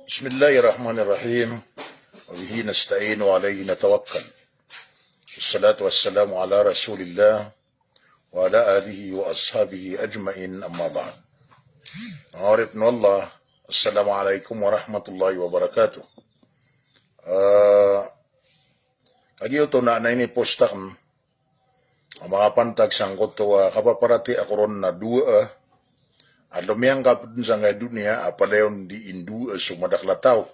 بسم الله الرحمن الرحيم وبه نستعين وعليه نتوكل والصلاة والسلام على رسول الله وعلى آله وأصحابه أجمعين أما بعد. عارف والله السلام عليكم ورحمة الله وبركاته. Kagi ito na ini postak ang mga pantag sangkot to kapaparati ako ron na dua at lumiyang kapatid sa ngay dunia apalayon di indu sumadaklataw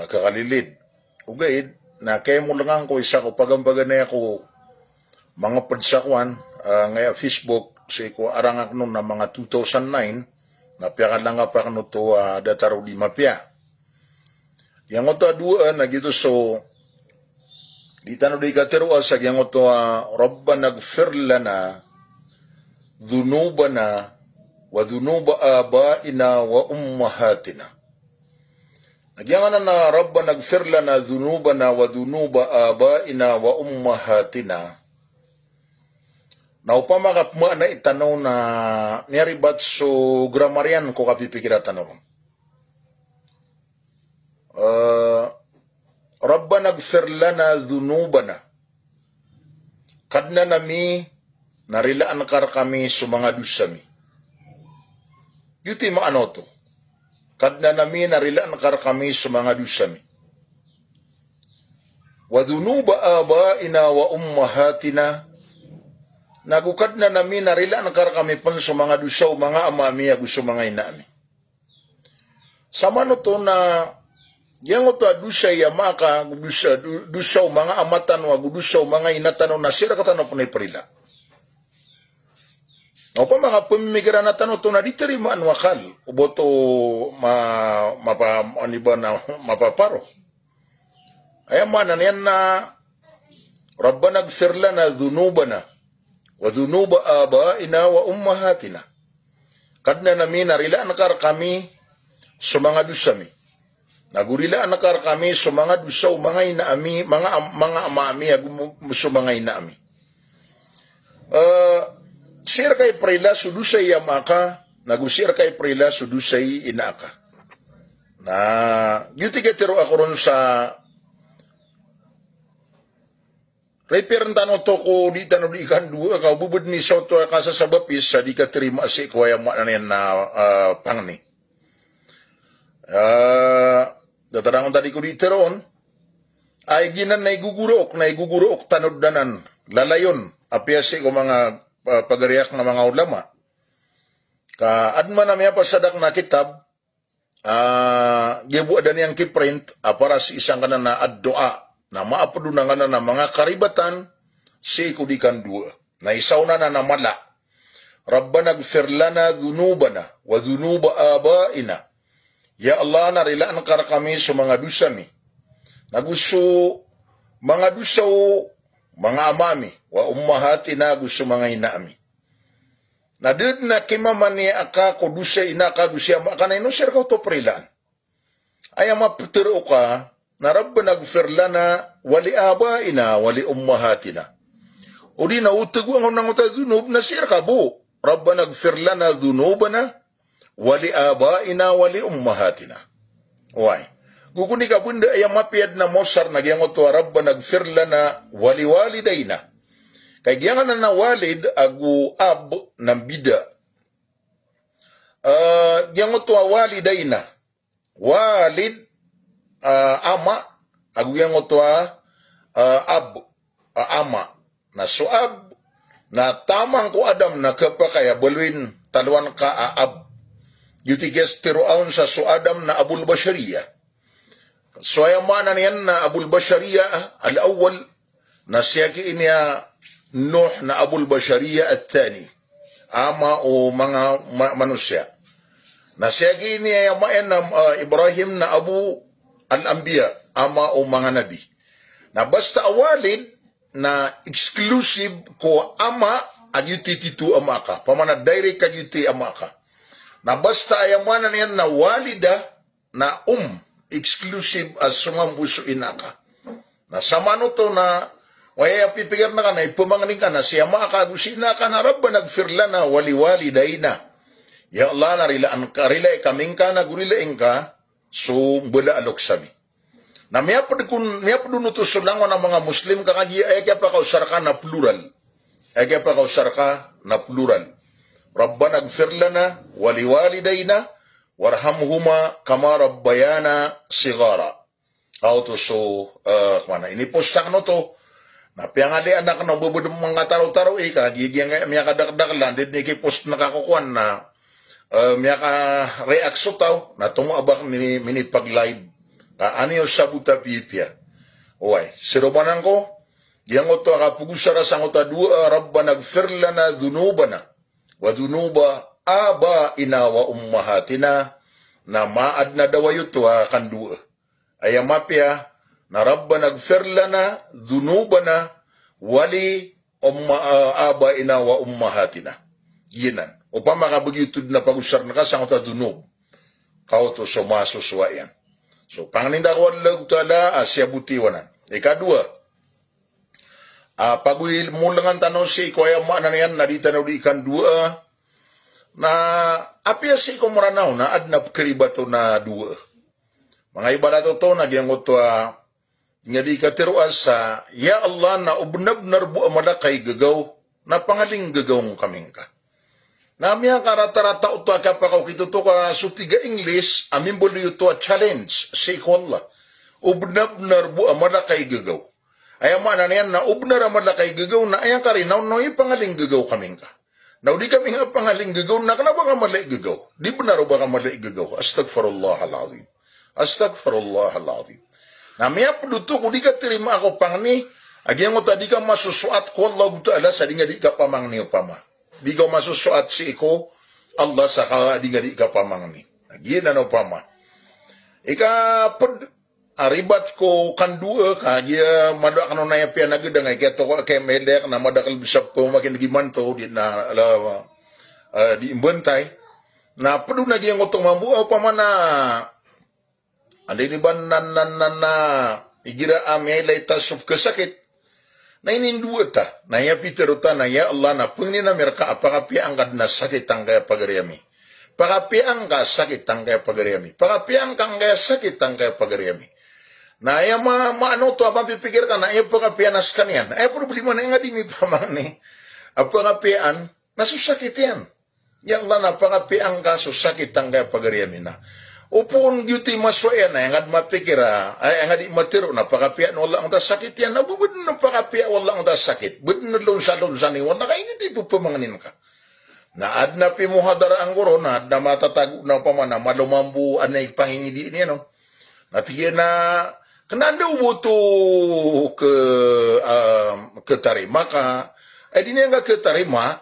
kakalilid ugaid na kaya mo lang ko isa ko pagambagan na ako mga padsakwan ngay Facebook si ko arangak nun na mga 2009 na piyakan lang pa kano to dataro di mapya yang oto dua na gito so di tano di katero sa yang oto Rabbana gfir lana dhunubana wa dhunuba abaina wa ummahatina. Nagyangan na Rabbana gfir lana dhunubana wa dhunuba abaina wa ummahatina. Na upama kapma na itanaw na niyaribat so grammarian ko kapipikira tanong. Rabbana gfir lana dhunubana. Kadna nami narilaan kar kami sumanga dusami. Yuti maano to. Kadna nami narilaan kar kami sumanga dusami. Wa dhunuba abaina wa ummahatina. Nagukad na nami narilaan kar kami pun sumanga dusaw mga amami agu sumanga inami. Sama no to na yang oto dusa ya maka dusaw mga amatan wa dusaw mga inatan na sira katano punay perila. No pa mga pamimigiran na tanong to na diterima ang wakal uboto mapaparo. Ayaman na yan na Rabbana gfir lana dhunubana wa dhunuba abaina wa ummahatina. Kadna nami narilaan kar kami sa mga dusami. Nagurilaan kar kami sa mga dusaw mga inaami mga amami sa mga inaami. Sir kay prela sudusay yamaka, nagusir kay prela sudusay inaka. Na yuti katero ako ron sa repair tano to ko di tano di ikan dua ka bubud ni soto ka sa sabapis sa di ka terima si kuya mo na pangni. Datarang tadi ko di teron ay ginan na igugurok tanod danan lalayon apiasi ko mga pagariak ng mga ulama. Adman na may pasadak na kitab, gibu adan yang kiprint, para si isang kanan na ad-doa, na maapadunangan na mga karibatan, si kudikan dua. Na isaw na namala. Rabbana gfir lana dhunubana, wa dhunuba abaina. Ya Allah, narilaan kar kami sa mga dusami. Nagusto, mga dusaw, mga amami, wa ummahatina gusto mga inaami. Na did na kimamani aka ko dusa inaka gusto maka na inusir ko to prilan. Ay maputuro ka na Rabbana gfir lana wali abaina wali ummahatina. O di na utag ang nang utadunub na sir ka bu. Rabbana gfir lana dhunubana wali abaina wali ummahatina. Why? Guguni ka bunda ay mapiad na mosar nagyangot to Rabbana gfir lana wali walidayna. Kay giyangan na walid agu ab ng bida. Giyangot to walidayna. Walid ama agu giyangot to ab ama. Na suab na tamang ko adam na kapakaya balwin talwan ka ab. Yutiges tiruaon sa suadam na abul bashariyah. So ayamanan yan na Abul Bashariya al-awwal na siyaki niya Nuh na Abul Bashariya at-tani ama o mga manusia. Na siyaki niya yamayan na Ibrahim na Abu al-Anbiya ama o mga nabi. Na basta awalid na exclusive ko ama agyutititu ama ka. Pamana direct agyuti ama ka. Na basta ayamanan yan na walida na exclusive as sumambuso inaka. Na samano to na waya pipigir na ka na ipumangaling ka na siya makakagusina ka na Rabbana gfir lana wali walidayna. Ya Allah narila kaming ka na gurila engka so bala alok sabi. Na miya padunutos lang ng mga Muslim kakagi ay kaya pa kausar ka na plural. Ay kaya pa kausar ka na plural. Rabbana gfir lana waliwalidayna warhamhuma kama rabbayana sigara. Auto so ini postak no to. Na piangali anak na bubud mga taro-taro kagigi nga miya kadakdak lang din ni post nakakukuan na miya ka reaksyo tao na tumuabak ni pag-live. Ano yung sabuta pipya? Uway, sirumanan ko, yang oto akapugusara sang ota dua, Rabbana gfir lana dhunubana, wa dhunuba abaina wa ummahatina, na maad na dawa yuto akan dua. Ayamapya, na Rabbana gfir lana dhunubana, wali abaina wa ummahatina. Yinan. Upama kabagitod na pag-usar na ka sang ota dhunub. Kao to sumasuswayan. So, panganinda ko lang tala, asya butiwanan. Ikadua, pag-uil mo lang ang tanong si Kuya Mana na yan, nadita na ikan dua, na apya si ko maranaw na adnap karibato na dua. Mga ibarato to, nagyang ko to, nga di ka tiruas sa, Ya Allah na ubnab narbu amalakay gagaw, na pangaling gagaw kaming ka. Namya karata-rata uto kapakaw kituto ka sutiga English amin bolo yuto a challenge si Allah. Ubnab narbu amala kay gagaw. Ay mana niyan na ubnar amala kay gagaw na ayang kari na no pangaling gagaw kaming ka. Now di kami nga pangaling gagaw na kanaba ka malay gagaw. Di bunaro ba ka malay gagaw? Astaghfirullah al-azim. Astaghfirullah al-azim. Namya puduto ko di ka terima ako pangni. Agyang ko tadi ka masusuat ko Allah ta'ala sa di nga di ka pamangni upama. Di ka masusuat si iko, Allah saka di nga di ka pamangni. Nagyan na pa ma. Aribat ko kandua kaya madak no na yapya nagda nga keto ko kay medek na madakal bisap ko makin gimanto di na di imbentay na pedu na gyang utong mambu pa man na andi ni ban na igira ame laita sub kesakit. Na ininduta, na ya piteruta na ya Allah na pungni na merka apakapi angkat na sakit tangkaya pagariami. Pakapi angka sakit tangkaya pagariami. Pakapi angka sakit tangkaya pagariami. Na ya maano to abang pipikirkan na ya pakapianas kanian. Ay problema na nga di mi pamani. Apakapian nasusakit yan. Ya Allah na pakapi angka susakit tangkaya pagariami na. Upon duty maswaya na yang mapikira ay ang di matiro na pakapian wala ang sakit yan nabubud na pakapian wala ang sakit bud na lunsa ni wala kay hindi po pamanganin ka na adna pi muhadara ang guro na adna matatago na pamana malumambu anay pangingidi niya no natigyan na kananda ubuto ke tarima ka ay di niya nga ke tarima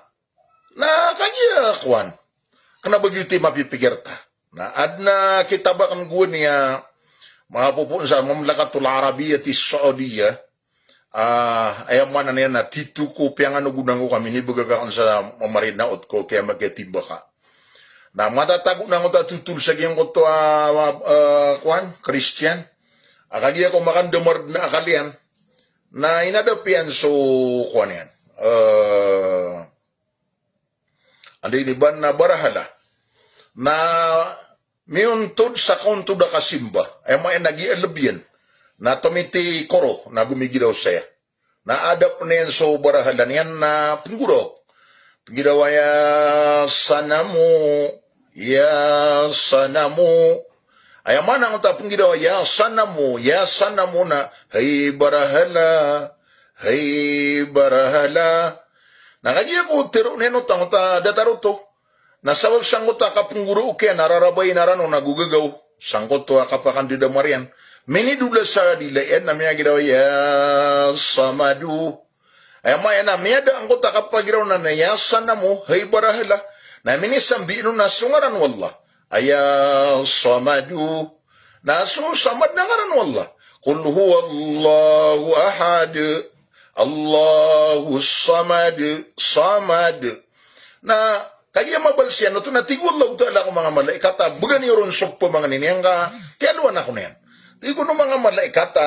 na kanya kwan kana begitu mapipikir ta. Na adna kitabakan ko niya mga pupun sa Mamlakatul Arabiyyati Saudiyah ayaman na niya na titu ko piyang ano gunang ko kami ni bagagakan sa mamarinaot ko kaya magketiba ka. Na matatago na ko tutul sa giyang ko to kwan, Christian. Akagi ako makandamard na akalian na inadapian so kwan yan. Andi ni ban na barahala. Na miuntod sa kaunto da kasimba ay may nag-ialabyan na tumiti koro na gumigidaw saya na adap na yan so barahalan yan na pingguro pinggidaw ya sanamu ay man ang tapong gidaw ya sanamu na hay barahala nakagiya ko tiro neno tang ta dataruto nasabab sangkot akapungguro kaya nararabay narano nagugagaw sangkot to akapakandida marian mini dula sa dilayan na miya giraw ya samadu ay maya na miya da angkot akapagiraw na nayasan na mo hay barahala na mini sambiino na sungaran wallah aya samadu na samad na ngaran wallah qul huwallahu ahad Allahu samad na kaya mabalsiyan no to natigol law ta'ala ko mga malaikata bugan ni ron sok po mga niniyang ka tiyaluan ako na yan tigo no mga malaikata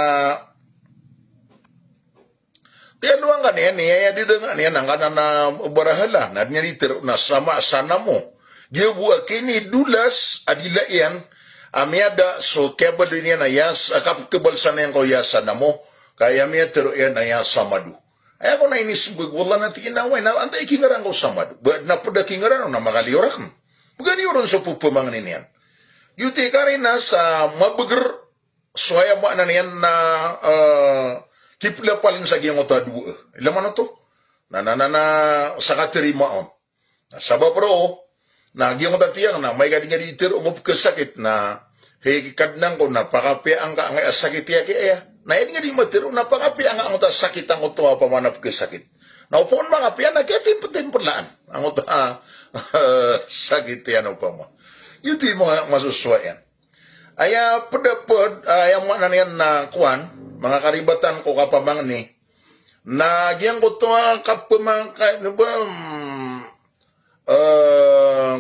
tiyaluan ka niyan niya di nga niyan ang kanan na barahala na niya ditiro na sama sana mo Gibuwa kini dulas adila iyan, amiada so kebal din yan na yas, kapkebal sana yan ko yasa na mo, kaya miya tero yan na yasa madu. Ay ako na inisbog, wala na tinaway, na antay kingaran ko sa madu. Na pada kingaran na makaliyorak. Buganiyoron sa pupamanganin yan. Yuti ka rin na sa mabagar, suhaya mo na yan na kiplapalin sa giyang otadu. Ilaman na to? Sa katirimaon. Sabab ro, na giyang otatiyang na may gadi-gadi itir umup kesakit na hikikadnang ko na pakapiang ka ang sakit ya kaya. Na ini nga di matiro na pakapiang ang utas sakit ang uto pamanap kesakit. Na upon mga piyan na kaya timpulaan. Ang uto sakit yan upang mo. Yun di mo masuswayan. Aya pedapod, yang mana niyan na kuan, mga karibatan ko kapamang ni, na giyang ko to kapamang,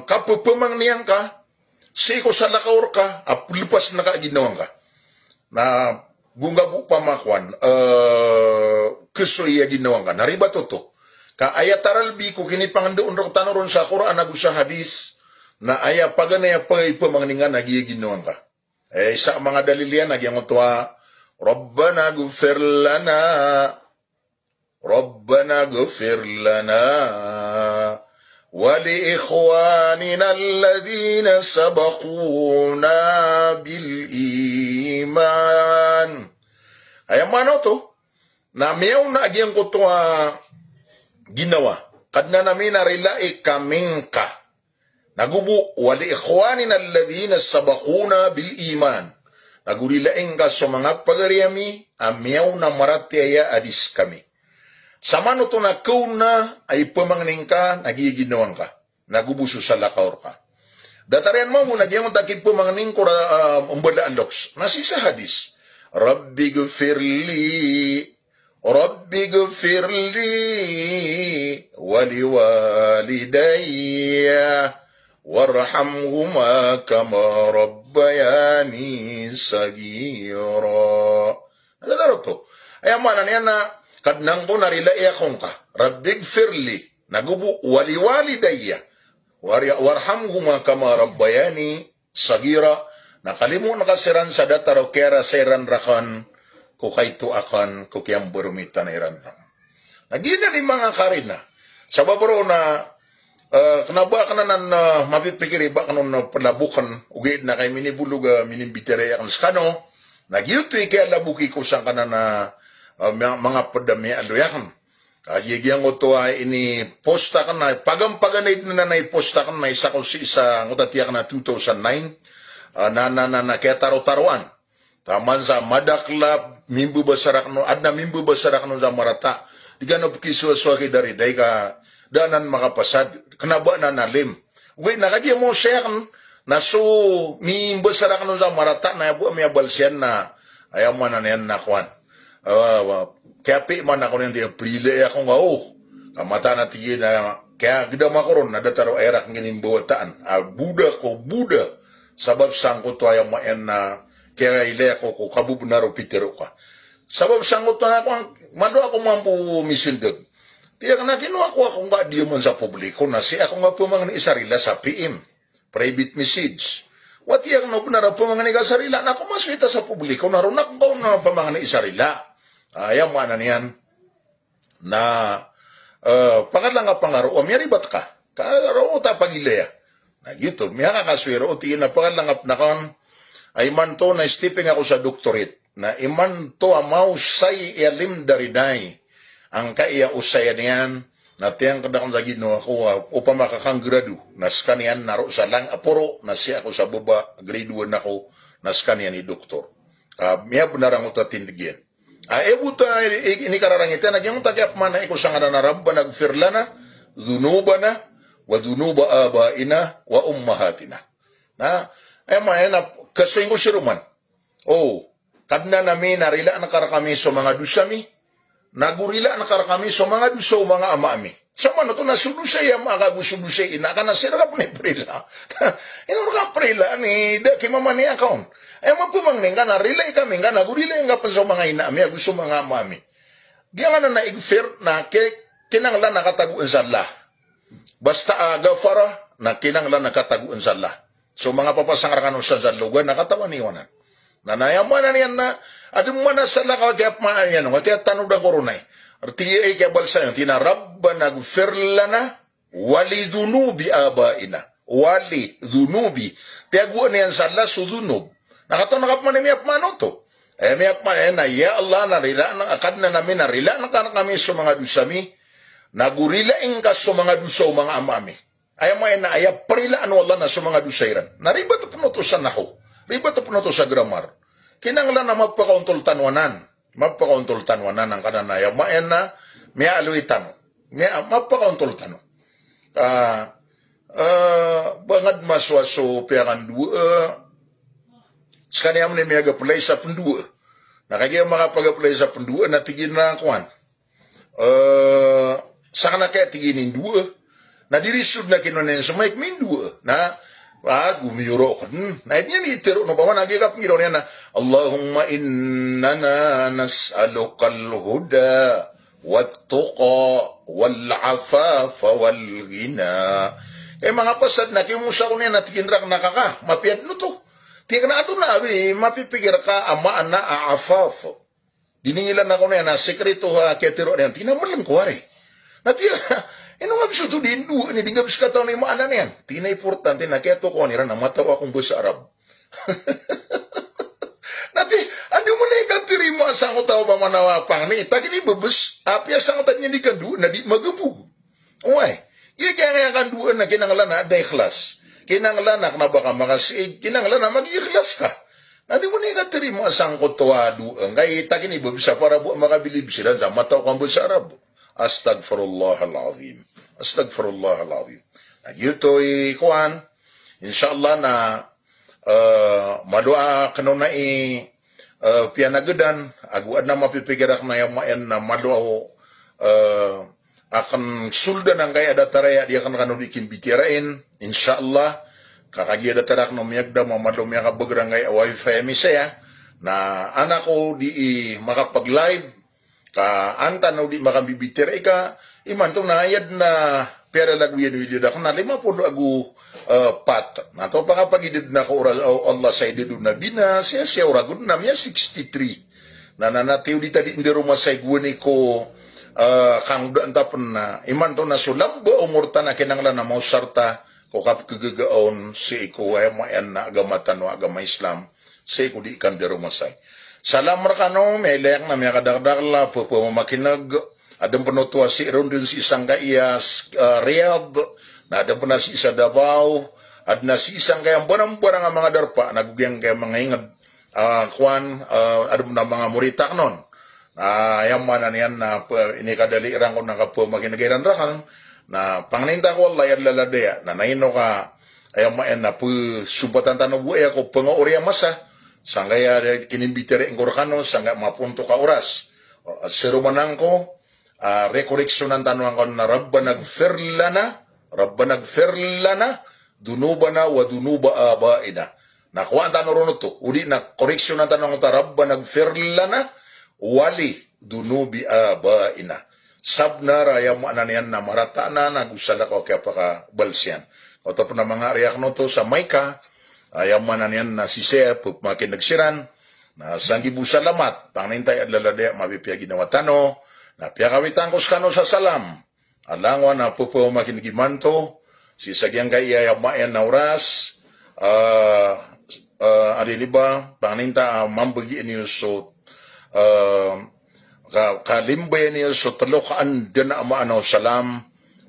kapamang niyang ka, siko sa lakaur ka, aplipas na ka ginawang ka. Na bunga bu pamakwan, kesoy ya ginawang ka, naribato to. Ka ayataral bi ko kini pangandoon ro tanoron sa Quran nagu sa hadis, na aya paganaya pagay pamangningan nagiginawang ka. Sa mga dalilian nagyang utwa, Rabbana gufir lana wa li ikhwanina alladhina sabaquna bil iman. Ay mano to, na miyaw na agyang kutwa ginawa, kadna namin narilai kaming ka. Nagubu, wali ikhwanin alladhina sabakuna bil iman. Nagurilaing ka sa mga pagariami, amyaw na maratiaya adis kami. Sama no to na kauna ay pamangning ka, nagiginawang ka. Nagubuso sa lakaor ka. Datarian mo muna, diyan mo takip pamangning ko umbala aloks. Nasisa hadis. Rabbi gufirli, wali walidayya. Warhamhuma kama rabbayani sagira. Naladaro to. Ay mana niya na kadnang ko narilai akong ka. Rabbig firli. Nagubu wali-wali daya. Warhamhuma kama rabbayani sagira. Nakalimu nakasiran sa dataro kera seran rakan. Kukaitu akan kukiang berumita na iran. Nagina ni mga karina. Sa babaro na kenapa kanan mapipikiri ba kanon na palabukan ugid na kay minibulog minimbitere ang skano nagyuto kay labuki ko sang kanan na mga padami aloyakan kagigyang to ay ini posta kan na pagampaganid na posta kan na isa ko si isa ngutatiyak na 2009 na kaya taro-taruan taman sa madakla mimbu basarak no adna mimbu basarak no sa marata diganop kiswa kay dari day ka danan makapasad kenapa na nalim we nakagi mo siyan na so mi besar kan sa marata na bu mi balsian na ayam man na yan na kwan kapi man ako nang dia prile ako ngao kamata na tiye na kaya gida makoron na dataro erak nginin buwataan buda sabab sangko to ayam man na kaya ile ako ko kabubnaro pitero ka sabab sangko to ako mado ako mampu misindag. Tiyak na kinuha ko ako nga di man sa publiko na si ako nga pumang ni isarila sa PM, private message. What yang no punara pumang ni isarila na ako maswita sa publiko na runak ko na pumang ni isarila. Ayaw mo na niyan na pangalang nga pangaro, o miyari ba't ka? Karo ta pagilaya. Nagyuto, miya kakaswero, o tiyan na pangalang nga nakon, ay man to na stepping ako sa doctorate, na iman to amaw say ialim dariday. Ang kaya usaya niyan, na tiyang kadakang sa gino ako, upang makakanggradu, nas kaniyan naro sa lang apuro, na siya ako sa baba, grade 1 ako, nas kaniyan ni doktor. Miya punarang uta tindigyan. Buta ini kararangita, nagyang tagyap man na iko sa nga narabba, nagfirlana, zunubana, wa zunuba abaina, wa ummahatina. Na, na, kasuing ko si Roman. Kadna namin, narila na karakami sa mga dusami, nagurila na karakami sa mga duso mga amami. Sama na to na sulusay ang mga gusulusay ina ka na sira ka po ni prila. Ino ka prila ni daki mamani akon. Ay mapumangning ka na relay kami nga nagurila nga pa sa mga ina ami gusto mga amami. Diyan na naigfir na kinanglan nakataguan sa Allah. Basta gafara na kinanglan nakataguan sa Allah. So mga papasang rakano sa lugar nakatawan niwanan. Na nayaman niyan na adum mana sa Allah kaya man yan kaya tanong da koronay. Artiya ay kaya balsa yan tina Rabbana gfir lana wali dhunubi abaina. Wali dhunubi. Tiaguan niyan sa Allah su dhunub. Nakataon nakapman ni miyap mano to. Miyap man na ya Allah na rila na akad na namin na rila na kami sa mga dusami. Nagurilaing ka sa mga dusa o mga amami. Ayaw mo na ayaw parila ano Allah na sa mga dusairan. Nariba to puno to sa naho. Riba to puno to sa grammar. Kinanglan na magpakauntol tanwanan. Magpakauntol tanwanan ang kananayaw. Mayan na may aluy tano. Magpakauntol tano. Bangad maswaso piyakan dua. Sekanya mo ni may agapulay sa pendua. Nakagaya makapagapulay sa pendua na tigin na kuhan. Saka na kaya tiginin dua. Na dirisod na kinunin sa maik min dua. Na gumiyuro ko. Na niya ni itiro no paman nagigap ngiro niya na Allahumma innana nas'alukal huda wat-tuqa wal-afafa wal-ghina. Kaya mga pasad na kimusa ko niya na tiginrak nakaka. Mapiat no to. Tiyak na ato na mapipigir ka amaan na aafaf. Diningilan ako na sekreto ketiro niyan. Tinamalang ko hari. Natiya, ino nga biso to din duwa ni dingabis ka tao na yung maana niyan. Tina importante na keto ko nira na matawa kong bus Arab. Nati, ano mo na ikatiri mo asang ko tao pa manawapang ni itagin ibabus. Api asang ko niya di kandu na di magabu. Umay, kaya kan duwa na kinanglan na ada ikhlas. Kinanglan na baka makasiig, kinanglan na mag-ikhlas ka. Nadi mo na ikatiri mo asang ko tawadu. Kaya itagin ibabus para buwan makabilib sila sa matawa kong bus Arab. Astaghfirullahalazim. Astaghfirullahalazim. Nagyutoy kuan. Insyaallah na madua kanuna pianagadan aguad na mapipigirak na yamayan na madua akan sulda ng kaya dataraya dia kan kanu bikin bitirain insyaallah kakagia datarak no miyagda mamado miya kabagrang kay wifi misaya na anak ko di makapag-live ka anta no di makabibitir ka iman tong nayad na pera lagwian video da kana 50 agu pat nato pa kapagidid na ko oras Allah sa idid na bina siya uragud na miya 63 nananatiu di tadi indi rumah sa igwani ko kang doon tapon na iman to na sulam ba umur na kinanglan na mau sarta ko kap kagagaon si iko ay mayan na agamatan o agama Islam si iko di ikan di rumah say. Salam rakano, may layak na may kadagdagla, pupamakinag, adang penutua si Rundun si isang kaiyas Riyadh, na adang puna si isa Davao, ad na si isang kayang barang-barang ang mga darpa, nagugyang kayang mga ingad, adang na mga muritak nun. Yaman na niyan na inikadali irang ko nakapumakinagairan rakan, na pangninta ko Allah yan laladaya, na naino ka, ayaman na subatan tanong buhay ako, pangauri masa, sanggaya kinimbitire ang korkano, sanggaya mapunto ka oras. Sirumanang ko, rekoreksyonan tanong ko na Rabbana gfir lana, dunubana wa dunuba abaina. Nakuha ang tanong ron ito. Uli na koreksyonan tanong ko, Rabbana gfir lana, wali dunubi abaina. Sabna raya mo na niyan na marata na, nagusala ko kaya pakabalsyan. O tapos na mga riyak no to sa Maika, ayaman na niyan na si Sep, makin nagsiran, na sanggibu salamat, pangnintay at laladaya, mabipya ginawa tano, na piyakawitan ko skano sa salam, alangwa na pupo makin gimanto, si sagyang kaya yamayan na oras, adiliba, pangninta, mambagiin niyo so, kalimbay niyo so talokaan din na amaanaw salam,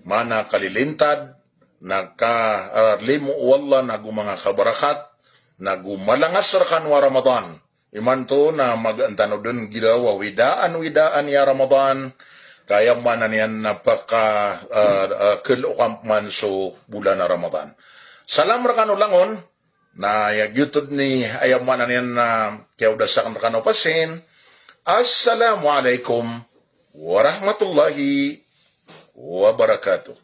mana kalilintad, nagka-limu wala mga kabarakat, nagumalangas rakan wa Ramadan. Iman to na mag-antano dun girawa, widaan ya Ramadan, kaya man niyan napaka kilukamp man so bulan na Ramadan. Salam rakan ulangon, na yagyutod ni ayaman niyan na kaya udasakan rakan pasin. Assalamualaikum warahmatullahi wabarakatuh.